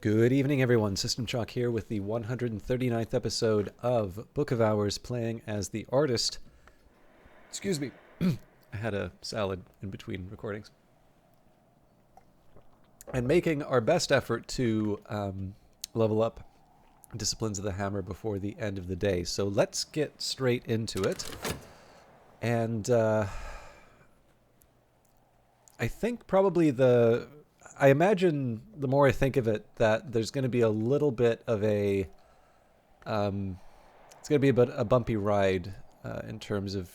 Good evening, everyone. System Chalk here with the 139th episode of Book of Hours, playing as the artist. Excuse me. I had a salad in between recordings. And making our best effort to level up Disciplines of the Hammer before the end of the day. So let's get straight into it. And I think probably I imagine the more I think of it that there's going to be a little bit of it's going to be a bumpy ride in terms of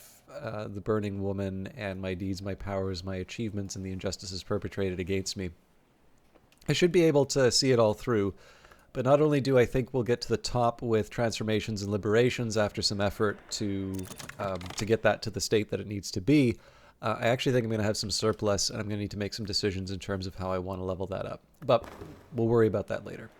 the Burning Woman and my deeds, my powers, my achievements, and the injustices perpetrated against me. I should be able to see it all through, but not only do I think we'll get to the top with transformations and liberations after some effort to get that to the state that it needs to be, I actually think I'm going to have some surplus, and I'm going to need to make some decisions in terms of how I want to level that up. But we'll worry about that later.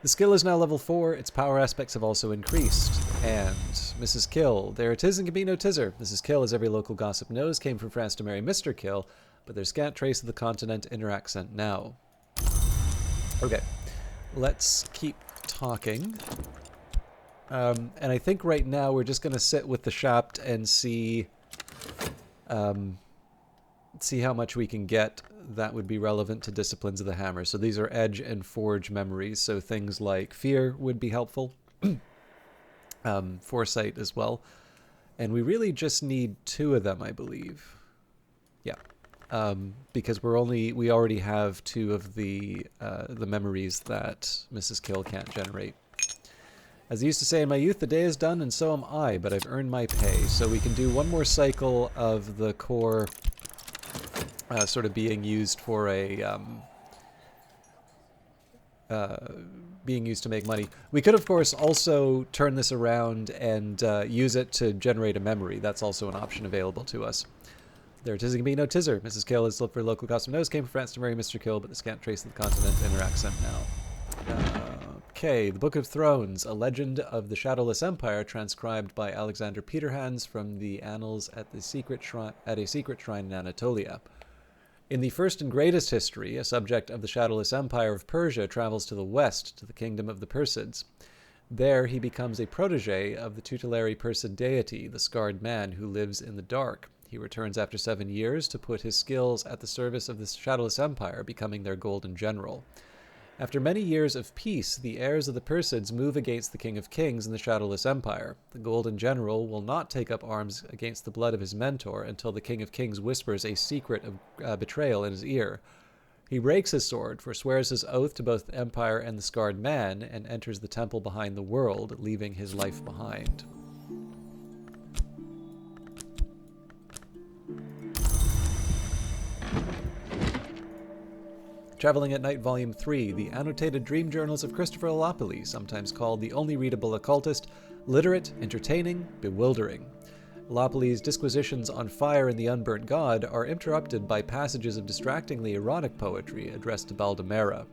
The skill is now level 4. Its power aspects have also increased. And Mrs. Kill. There it is and can be no tizzer. Mrs. Kill, as every local gossip knows, came from France to marry Mr. Kill, but there's scant trace of the continent in her accent now. Okay, let's keep talking. And I think right now we're just going to sit with the Shapt and see how much we can get that would be relevant to Disciplines of the Hammer. So these are Edge and Forge memories, so things like Fear would be helpful. Foresight as well. And we really just need 2 of them, I believe. Yeah. Because we already have 2 of the memories that Mrs. Kill can't generate. As I used to say in my youth, the day is done and so am I, but I've earned my pay. So we can do one more cycle of the core sort of being used for being used to make money. We could, of course, also turn this around and use it to generate a memory. That's also an option available to us. There it is, can be no tizzer. Mrs. Kill is for local custom knows, came from France to marry Mr. Kill, but the scant trace of the continent in her accent now. Okay, The Book of Thrones, a legend of the Shadowless Empire, transcribed by Alexander Peterhans from the Annals at a secret shrine in Anatolia. In the first and greatest history, a subject of the Shadowless Empire of Persia travels to the west, to the kingdom of the Persids. There he becomes a protege of the tutelary Persid deity, the Scarred Man who lives in the dark. He returns after 7 years to put his skills at the service of the Shadowless Empire, becoming their golden general. After many years of peace, the heirs of the Persids move against the King of Kings in the Shadowless Empire. The Golden General will not take up arms against the blood of his mentor until the King of Kings whispers a secret of betrayal in his ear. He breaks his sword, forswears his oath to both the Empire and the Scarred Man, and enters the temple behind the world, leaving his life behind. Traveling at Night, Volume 3, The Annotated Dream Journals of Christopher Lollopoli, sometimes called the only readable occultist, literate, entertaining, bewildering. Lollopoli's disquisitions on fire and the unburnt god are interrupted by passages of distractingly erotic poetry addressed to Baldemera.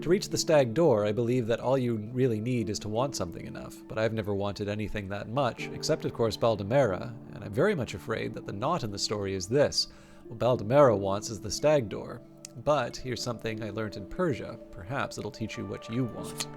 To reach the stag door, I believe that all you really need is to want something enough, but I've never wanted anything that much, except of course Baldemera, and I'm very much afraid that the knot in the story is this. What Baldemera wants is the stag door. But here's something I learned in Persia. Perhaps it'll teach you what you want.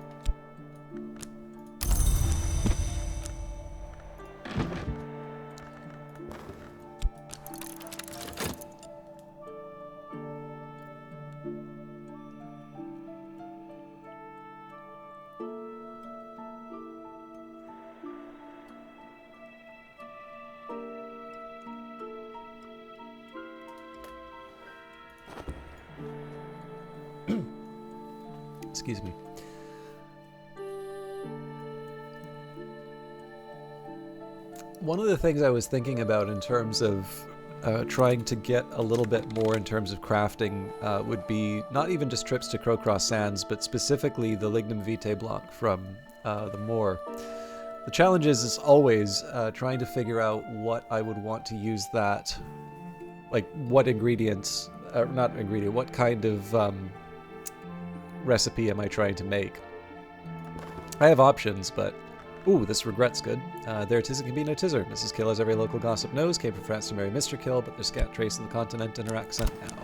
Excuse me. One of the things I was thinking about in terms of trying to get a little bit more in terms of crafting would be not even just trips to Crowcross Sands, but specifically the Lignum Vitae block from the Moor. The challenge is always trying to figure out what I would want to use that, like what ingredients, what kind of recipe am I trying to make? I have options, but ooh, this regret's good. There it is, it can be no tizzer. Mrs. Kill, as every local gossip knows, came from France to marry Mr. Kill, but there's scant trace of the continent in her accent now.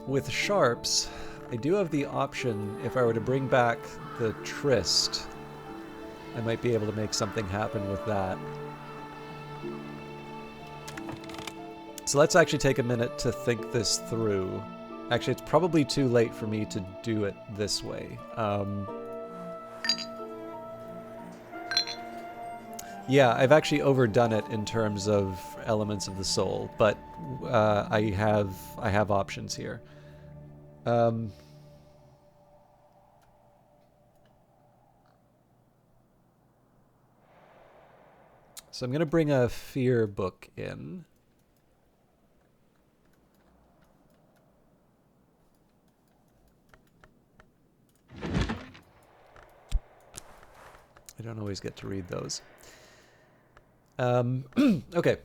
With sharps, I do have the option, if I were to bring back the Tryst, I might be able to make something happen with that. So let's actually take a minute to think this through. Actually, it's probably too late for me to do it this way. Yeah, I've actually overdone it in terms of elements of the soul, but I have options here. So I'm going to bring a fear book in. I don't always get to read those. Okay,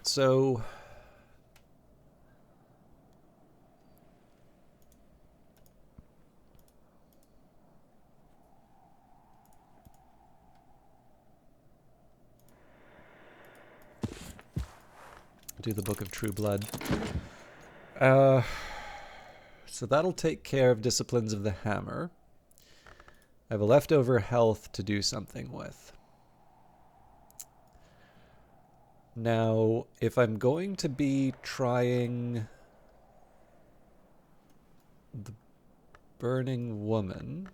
so do the Book of True Blood. So that'll take care of Disciplines of the Hammer. I have a leftover health to do something with. Now, if I'm going to be trying the Burning Woman,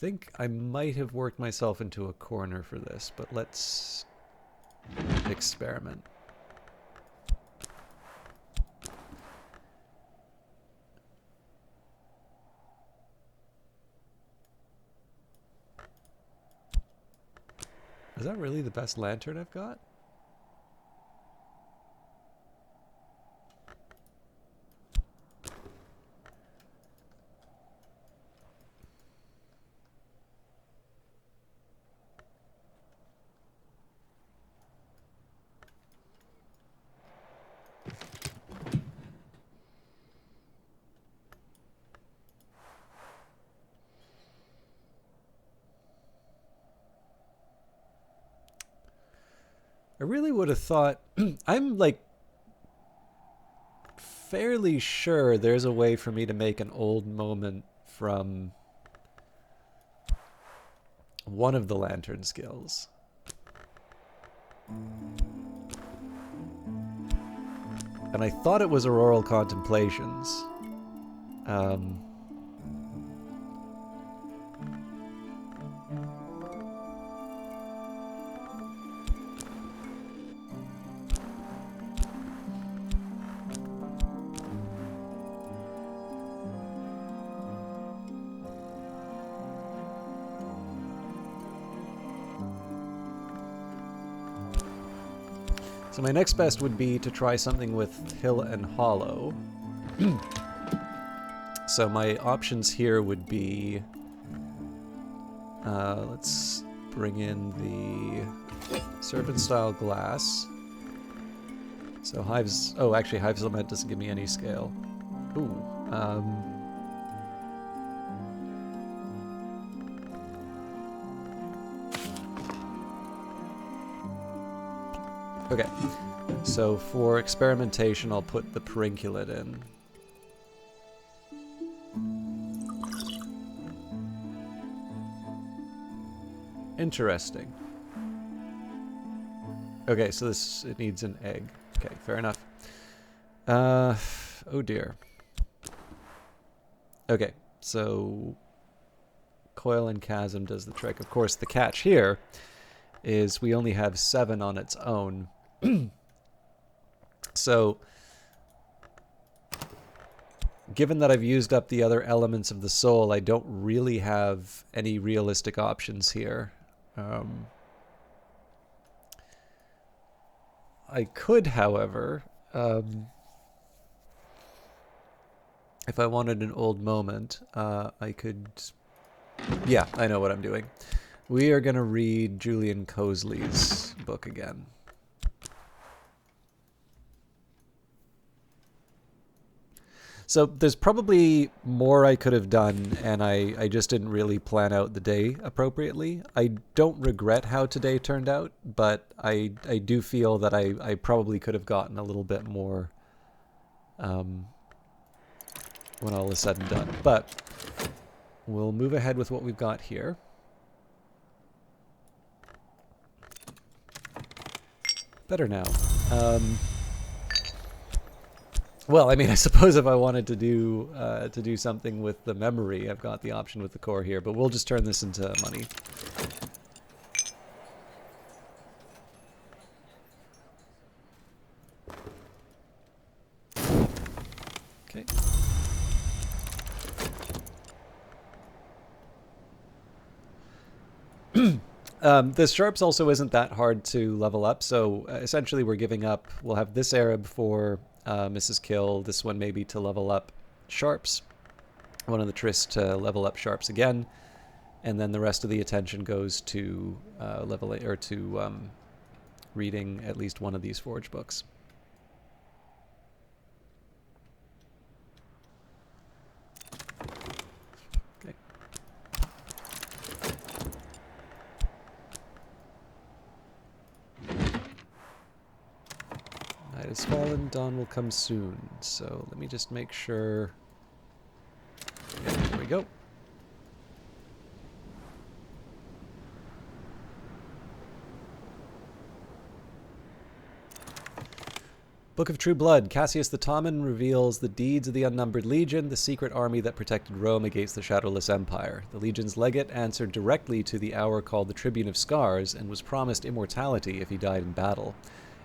I think I might have worked myself into a corner for this, but let's experiment. Is that really the best lantern I've got? I really would have thought, I'm like fairly sure there's a way for me to make an old moment from one of the lantern skills. And I thought it was Auroral Contemplations. So my next best would be to try something with Hill and Hollow. So my options here would be... let's bring in the Serpent-style Glass. So Hive's... Oh, actually, Hive's Lament doesn't give me any scale. Ooh. Okay, so for experimentation, I'll put the Perinculate in. Interesting. Okay, so it needs an egg. Okay, fair enough. Oh dear. Okay, so Coil and Chasm does the trick. Of course, the catch here is we only have 7 on its own. So, given that I've used up the other elements of the soul, I don't really have any realistic options here. I could, however, if I wanted an old moment, I could... Yeah, I know what I'm doing. We are going to read Julian Cosley's book again. So there's probably more I could have done, and I just didn't really plan out the day appropriately. I don't regret how today turned out, but I do feel that I probably could have gotten a little bit more when all is said and done. But we'll move ahead with what we've got here. Better now. Well, I mean, I suppose if I wanted to do something with the memory, I've got the option with the core here, but we'll just turn this into money. Okay. This sharps also isn't that hard to level up, so essentially we're giving up. We'll have this Arab for Mrs. Kill, this one maybe to level up sharps, one of the trysts to level up sharps again, and then the rest of the attention goes to leveling or to reading at least one of these forge books. Okay. Night has fallen, dawn will come soon. So let me just make sure. Yeah, there we go. Book of True Blood. Cassius the Tommen reveals the deeds of the unnumbered legion, the secret army that protected Rome against the shadowless empire. The legion's legate answered directly to the hour called the Tribune of Scars and was promised immortality if he died in battle.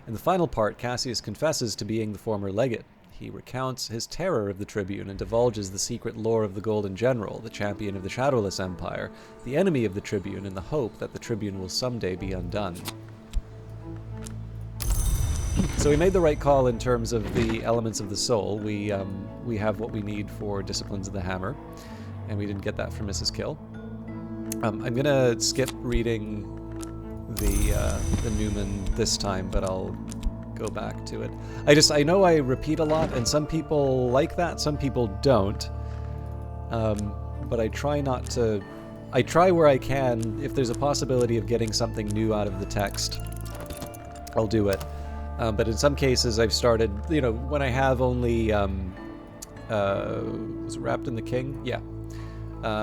In the final part, Cassius confesses to being the former legate. He recounts his terror of the Tribune and divulges the secret lore of the Golden General, the champion of the shadowless empire, the enemy of the Tribune, in the hope that the Tribune will someday be undone. So we made the right call in terms of the elements of the soul. We have what we need for Disciplines of the Hammer, and we didn't get that from Mrs. Kill. I'm gonna skip reading the Newman this time, but I'll go back to it. I know I repeat a lot, and some people like that, some people don't. But I try not to. I try where I can. If there's a possibility of getting something new out of the text, I'll do it. But in some cases, I've started, when I have only, was it Wrapped in the King? Yeah.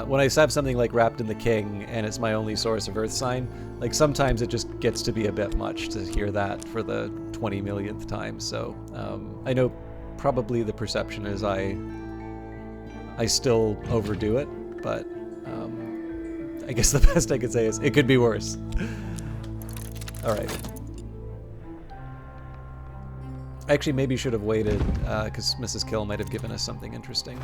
When I have something like Wrapped in the King and it's my only source of Earth Sign, like sometimes it just gets to be a bit much to hear that for the 20 millionth time. So I know probably the perception is I still overdo it, but I guess the best I could say is it could be worse. All right. Actually, maybe should have waited, because Mrs. Kill might have given us something interesting.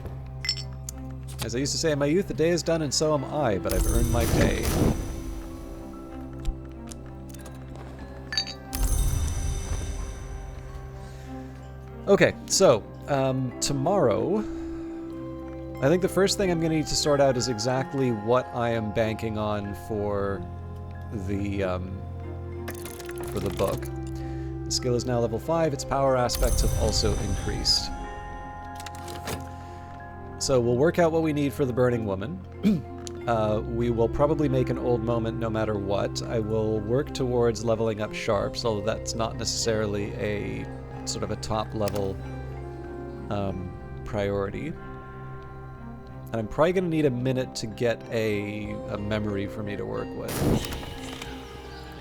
As I used to say in my youth, the day is done and so am I, but I've earned my pay. Okay, so, tomorrow, I think the first thing I'm going to need to sort out is exactly what I am banking on for the book. The skill is now level 5, its power aspects have also increased. So we'll work out what we need for the Burning Woman. We will probably make an old moment no matter what. I will work towards leveling up sharps, although that's not necessarily a sort of a top level priority. And I'm probably going to need a minute to get a memory for me to work with.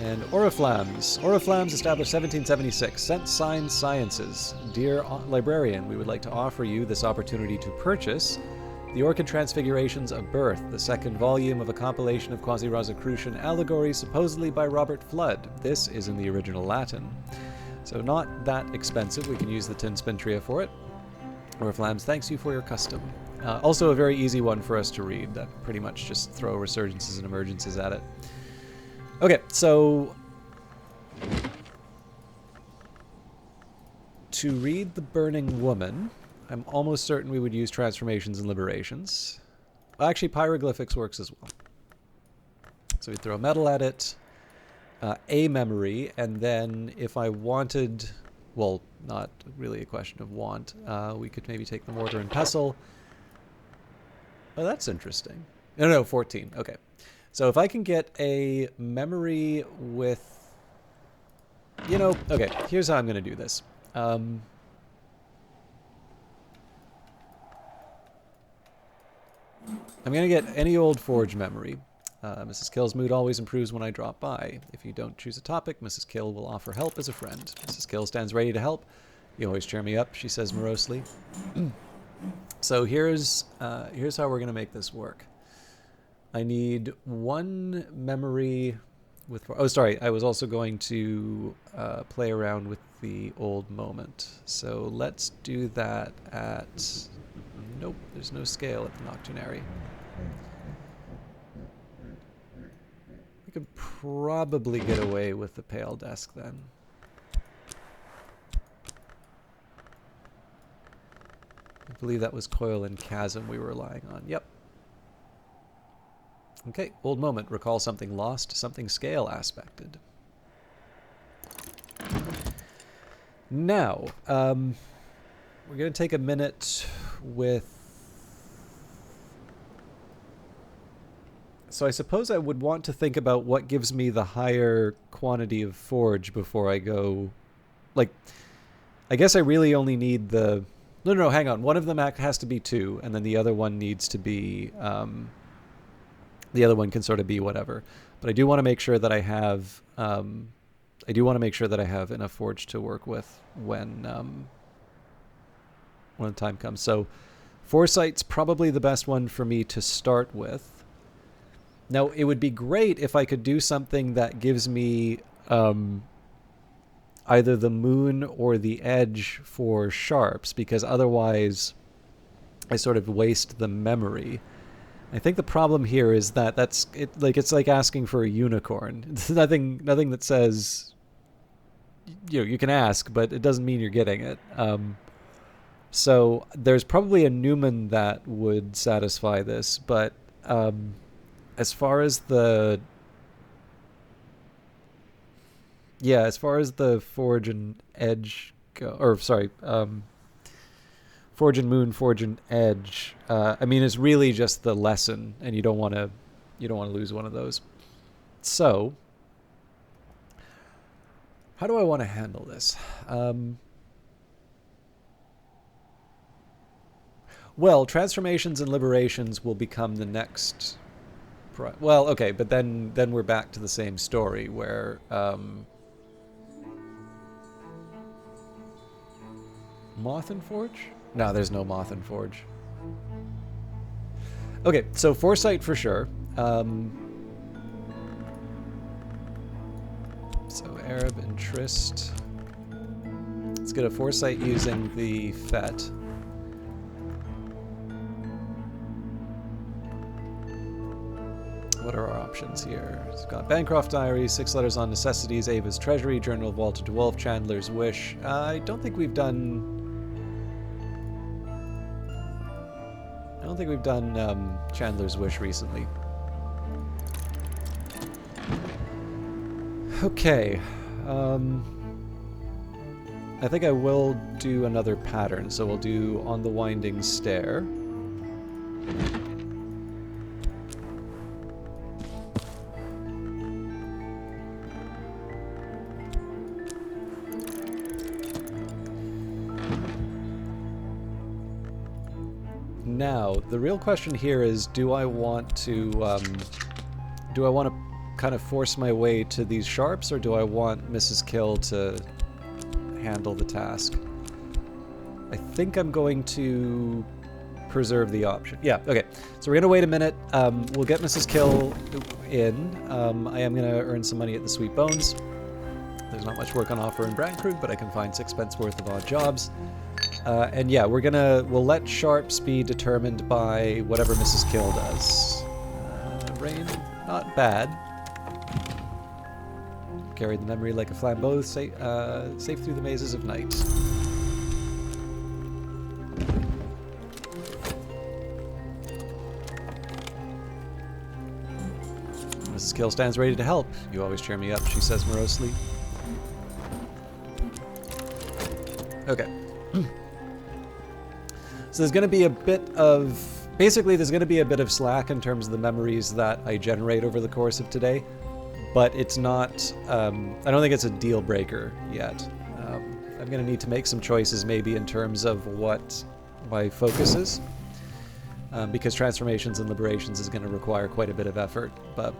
And Oriflammes. Oriflammes established 1776. Sense Sign Sciences. Dear librarian, we would like to offer you this opportunity to purchase The Orchid Transfigurations of Birth, the second volume of a compilation of quasi-Rosicrucian allegories supposedly by Robert Flood. This is in the original Latin. So not that expensive. We can use the tin spintria for it. Oriflammes, thanks you for your custom. Also a very easy one for us to read. Pretty much just throw resurgences and emergences at it. Okay, so to read The Burning Woman, I'm almost certain we would use transformations and liberations. Actually, pyroglyphics works as well. So we throw metal at it, a memory, and then if I wanted Well, not really a question of want. We could maybe take the mortar and pestle. Oh, that's interesting. No, 14. Okay. So if I can get a memory with... You know, okay, here's how I'm going to do this. I'm going to get any old forge memory. Mrs. Kill's mood always improves when I drop by. If you don't choose a topic, Mrs. Kill will offer help as a friend. Mrs. Kill stands ready to help. You always cheer me up, she says morosely. So here's how we're going to make this work. I need one memory with... Oh, sorry. I was also going to play around with the old moment. So let's do that at... Nope, there's no scale at the Nocturnary. We could probably get away with the Pale Desk then. I believe that was Coil and Chasm we were relying on. Yep. Okay, old moment. Recall something lost, something scale aspected. Now, we're going to take a minute with... So I suppose I would want to think about what gives me the higher quantity of forge before I go... Like, I guess I really only need the... No, hang on. One of them has to be 2, and then the other one needs to be... the other one can sort of be whatever. But I do want to make sure that I have... I do want to make sure that I have enough forge to work with when the time comes. So Foresight's probably the best one for me to start with. Now, it would be great if I could do something that gives me either the moon or the edge for sharps, because otherwise I sort of waste the memory. I think the problem here is that it's like asking for a unicorn. It's nothing that says, you can ask, but it doesn't mean you're getting it. So there's probably a Newman that would satisfy this, but as far as the forge and edge go, or sorry, forge and moon, forge and edge. I mean, it's really just the lesson, and you don't want to lose one of those. So, how do I want to handle this? Well, transformations and liberations will become the next. Well, okay, but then we're back to the same story where Moth and Forge? No, there's no Moth and Forge. Okay, so Foresight for sure. So Arab and Trist. Let's get a Foresight using the FET. What are our options here? It's got Bancroft Diary, 6 Letters on Necessities, Ava's Treasury, Journal of Walter DeWolf, Chandler's Wish. I don't think we've done Chandler's Wish recently. Okay. I think I will do another pattern, so we'll do On the Winding Stair. Now, the real question here is, do I want to kind of force my way to these sharps, or do I want Mrs. Kill to handle the task? I think I'm going to preserve the option. Yeah, okay. So we're going to wait a minute. We'll get Mrs. Kill in. I am going to earn some money at the Sweet Bones. There's not much work on offer in Brandkrug, but I can find 6 pence worth of odd jobs. And yeah, we'll let sharps be determined by whatever Mrs. Kill does. Rain, not bad. Carried the memory like a flambeau, safe through the mazes of night. Mrs. Kill stands ready to help. You always cheer me up, she says morosely. Okay. So there's going to be a bit of... Basically, there's going to be a bit of slack in terms of the memories that I generate over the course of today. But it's not... I don't think it's a deal breaker yet. I'm going to need to make some choices maybe in terms of what my focus is. Because transformations and liberations is going to require quite a bit of effort. But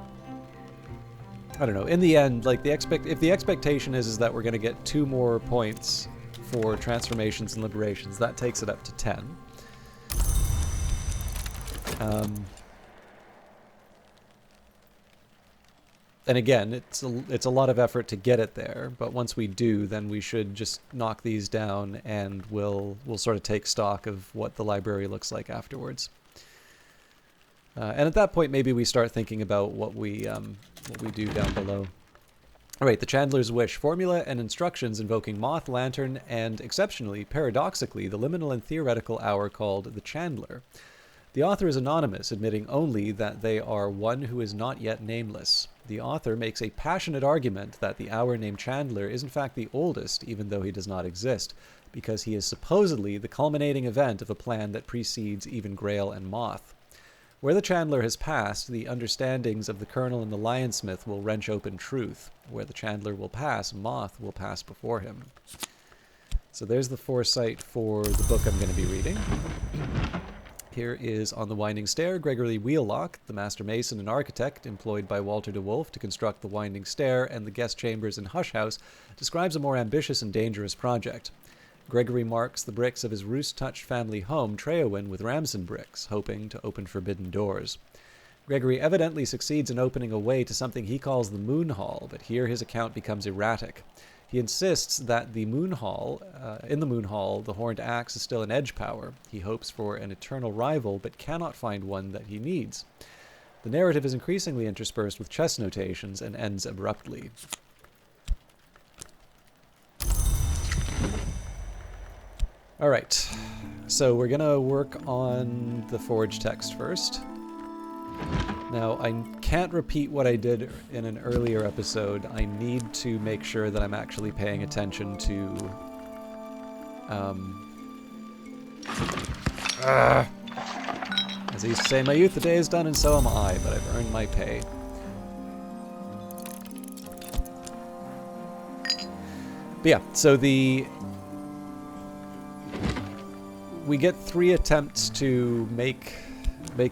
I don't know. In the end, like if the expectation is that we're going to get 2 more points for transformations and liberations, that takes it up to 10. And again, it's a lot of effort to get it there, but once we do, then we should just knock these down, and we'll sort of take stock of what the library looks like afterwards. And at that point, maybe we start thinking about what we do down below. All right, the Chandler's Wish formula and instructions invoking Moth, Lantern, and exceptionally, paradoxically, the liminal and theoretical hour called the Chandler. The author is anonymous, admitting only that they are one who is not yet nameless. The author makes a passionate argument that the hour named Chandler is in fact the oldest, even though he does not exist, because he is supposedly the culminating event of a plan that precedes even Grail and Moth. Where the Chandler has passed, the understandings of the Colonel and the Lionsmith will wrench open truth. Where the Chandler will pass, Moth will pass before him. So there's the foresight for the book I'm going to be reading. Here is On the Winding Stair, Gregory Wheelock, the master mason and architect employed by Walter de Wolfe to construct the Winding Stair and the guest chambers in Hush House, describes a more ambitious and dangerous project. Gregory marks the bricks of his roost-touched family home, Treowin, with Ramson bricks, hoping to open forbidden doors. Gregory evidently succeeds in opening a way to something he calls the Moon Hall, but here his account becomes erratic. He insists that in the Moon Hall, the horned axe is still an edge power. He hopes for an eternal rival, but cannot find one that he needs. The narrative is increasingly interspersed with chess notations and ends abruptly. All right, so we're going to work on the forge text first. Now, I can't repeat what I did in an earlier episode. I need to make sure that I'm actually paying attention to... As I used to say in my youth, the day is done and so am I, but I've earned my pay. But yeah, so we get 3 attempts to make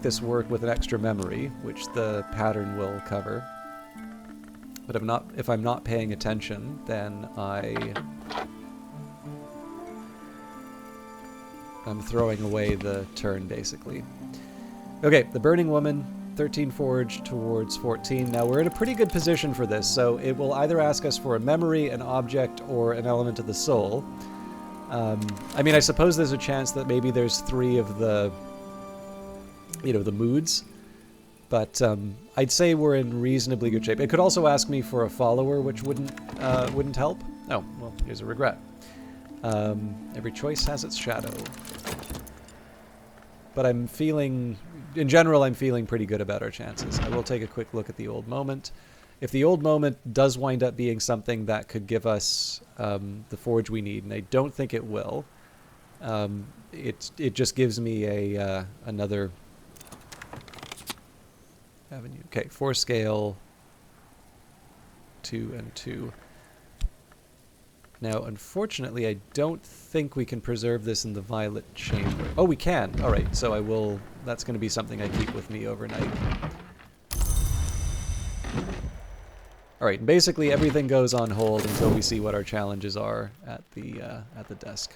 this work with an extra memory, which the pattern will cover. But if I'm not paying attention, then I'm throwing away the turn, basically. Okay, the Burning Woman, 13 forge towards 14. Now, we're in a pretty good position for this, so it will either ask us for a memory, an object, or an element of the soul. I mean, I suppose there's a chance that maybe there's 3 of the moods, but I'd say we're in reasonably good shape. It could also ask me for a follower, which wouldn't help. Oh, well, here's a regret. Every choice has its shadow. But in general, I'm feeling pretty good about our chances. I will take a quick look at the old moment. If the old moment does wind up being something that could give us the forge we need, and I don't think it will, it just gives me another avenue. Okay, 4 scale, 2 and 2. Now, unfortunately, I don't think we can preserve this in the violet chamber. Oh, we can. All right, so I will. That's going to be something I keep with me overnight. All right, basically everything goes on hold until we see what our challenges are at the desk.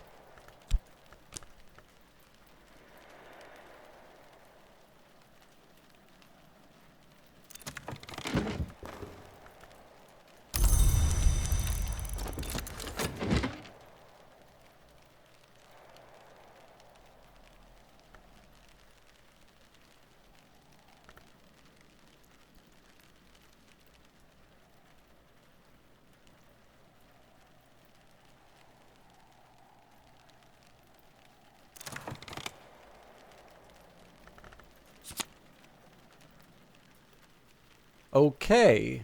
Okay,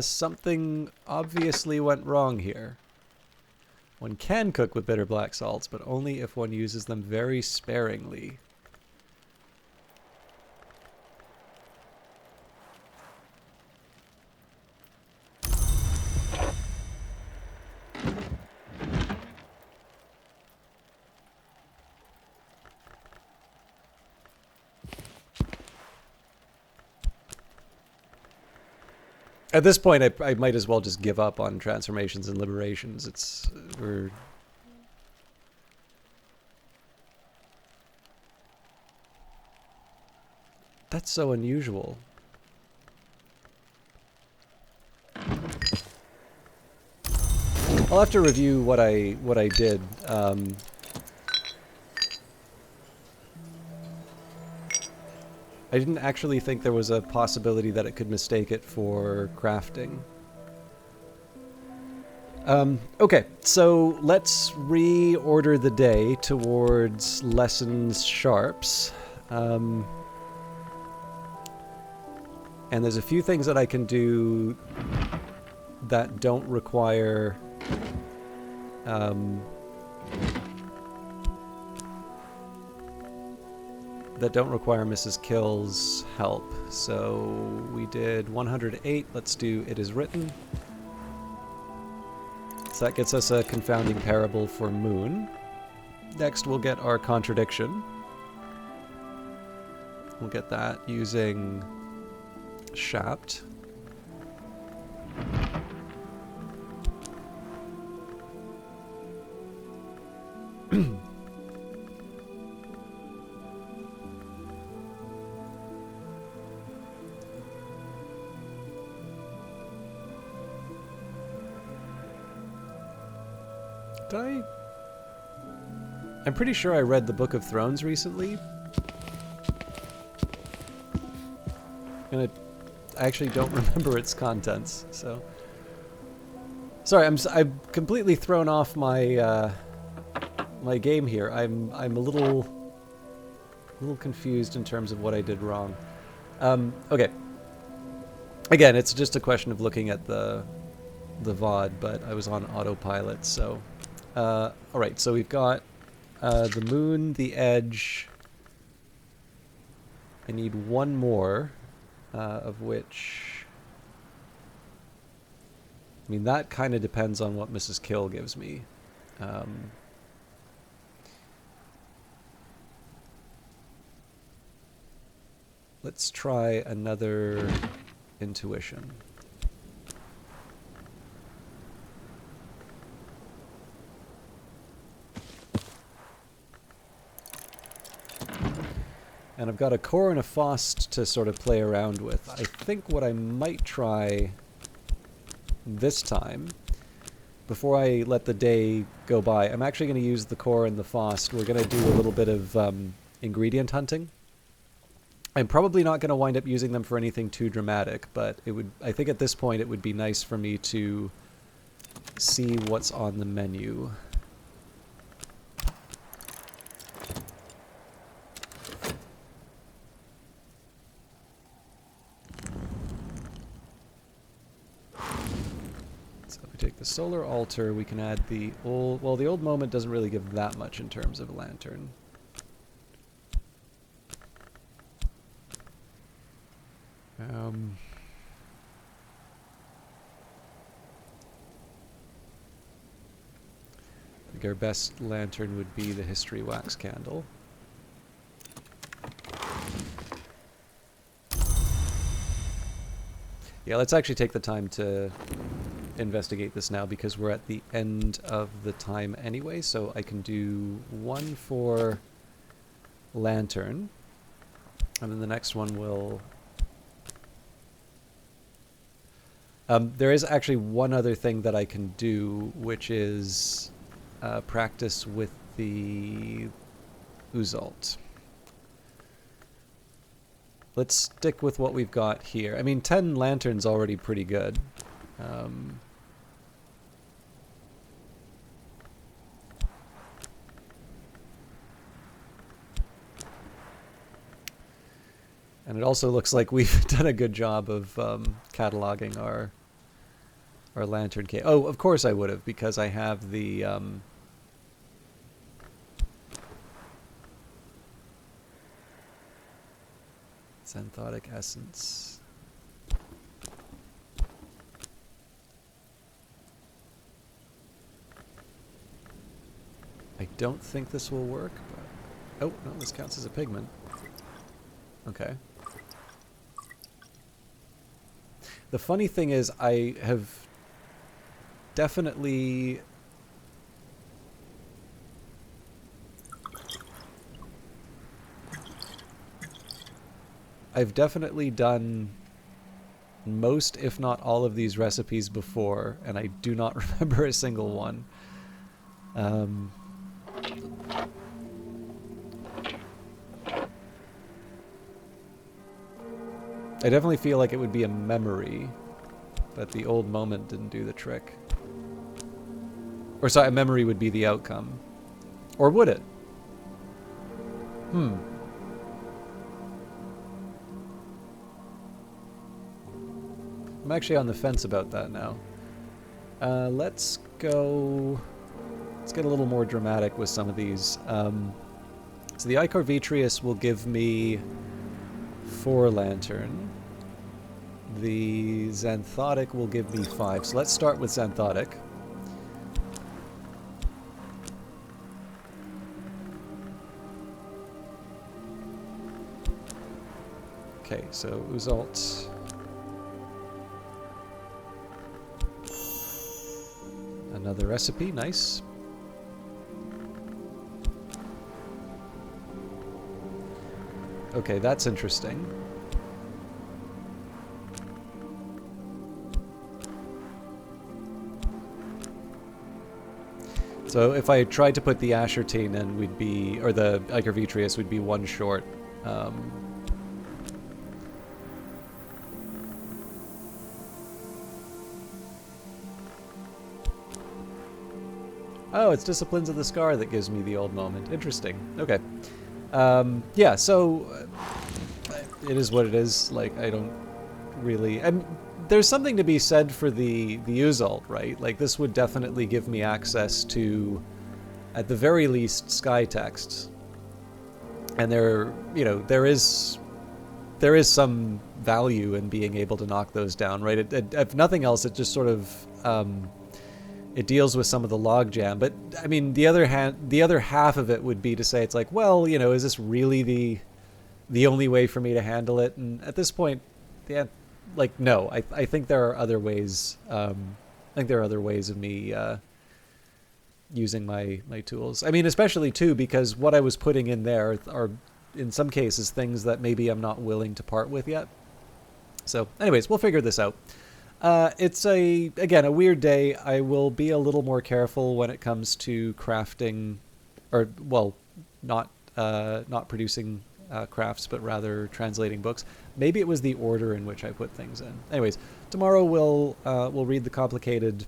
something obviously went wrong here. One can cook with bitter black salts, but only if one uses them very sparingly. At this point, I might as well just give up on transformations and liberations. We're... That's so unusual. I'll have to review what I did. I didn't actually think there was a possibility that it could mistake it for crafting. Okay, so let's reorder the day towards lessons sharps. And there's a few things that I can do that don't require... that don't require Mrs. Kill's help. So we did 108. Let's do It Is Written. So that gets us a confounding parable for Moon. Next we'll get our contradiction. We'll get that using Shapt. I'm pretty sure I read the Book of Thrones recently. And I actually don't remember its contents, so... Sorry, I'm completely thrown off my my game here. I'm a little confused in terms of what I did wrong. Okay. Again, it's just a question of looking at the VOD, but I was on autopilot, so... Alright, so we've got the Moon, the Edge. I need one more, of which... I mean, that kind of depends on what Mrs. Kill gives me. Let's try another intuition. And I've got a core and a Faust to sort of play around with. I think what I might try this time, before I let the day go by, I'm actually going to use the core and the Faust. We're going to do a little bit of ingredient hunting. I'm probably not going to wind up using them for anything too dramatic, but I think at this point it would be nice for me to see what's on the menu. Take the solar altar, we can add the old... Well, the old moment doesn't really give that much in terms of a lantern. I think our best lantern would be the History Wax Candle. Yeah, let's actually take the time to investigate this now, because we're at the end of the time anyway, so I can do one for lantern, and then the next one will... there is actually one other thing that I can do, which is practice with the Uzalt. Let's stick with what we've got here. I mean, 10 lanterns already pretty good. And it also looks like we've done a good job of cataloging our Or lantern cake. Oh, of course I would have, because I have the xanthotic essence. I don't think this will work, but... Oh, no, this counts as a pigment. Okay. The funny thing is, I have definitely... I've definitely done most, if not all, of these recipes before, and I do not remember a single one. I definitely feel like it would be a memory, but the old moment didn't do the trick. Or sorry, a memory would be the outcome. Or would it? I'm actually on the fence about that now. Let's get a little more dramatic with some of these. So the Ichor Vitreous will give me 4 lantern. The Xanthotic will give me 5. So let's start with Xanthotic. Okay, so Uzalt. Another recipe, nice. Okay, that's interesting. So if I tried to put the Ashertine in, we'd be, or the Ichor Vitreous, would be 1 short. Oh, it's Disciplines of the Scar that gives me the old moment. Interesting. Okay. Yeah, so it is what it is. Like, I don't really... And there's something to be said for the Uzalt, right? Like, this would definitely give me access to, at the very least, sky text. And there is some value in being able to knock those down, right? If nothing else, it just sort of... it deals with some of the logjam, but I mean, the other half of it would be to say, it's like, well, is this really the only way for me to handle it? And at this point, yeah, like, no, I think there are other ways. I think there are other ways of me using my tools. I mean, especially too, because what I was putting in there are, in some cases, things that maybe I'm not willing to part with yet. So, anyways, we'll figure this out. It's again, a weird day. I will be a little more careful when it comes to crafting, or, well, not producing crafts, but rather translating books. Maybe it was the order in which I put things in. Anyways, tomorrow we'll read the complicated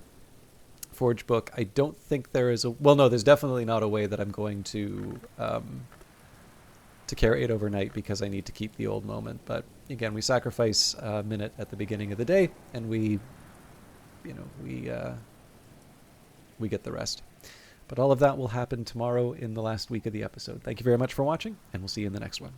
Forge book. I don't think there is well, no, there's definitely not a way that I'm going to carry it overnight, because I need to keep the old moment. But again, we sacrifice a minute at the beginning of the day, and we get the rest. But all of that will happen tomorrow in the last week of the episode. Thank you very much for watching, and we'll see you in the next one.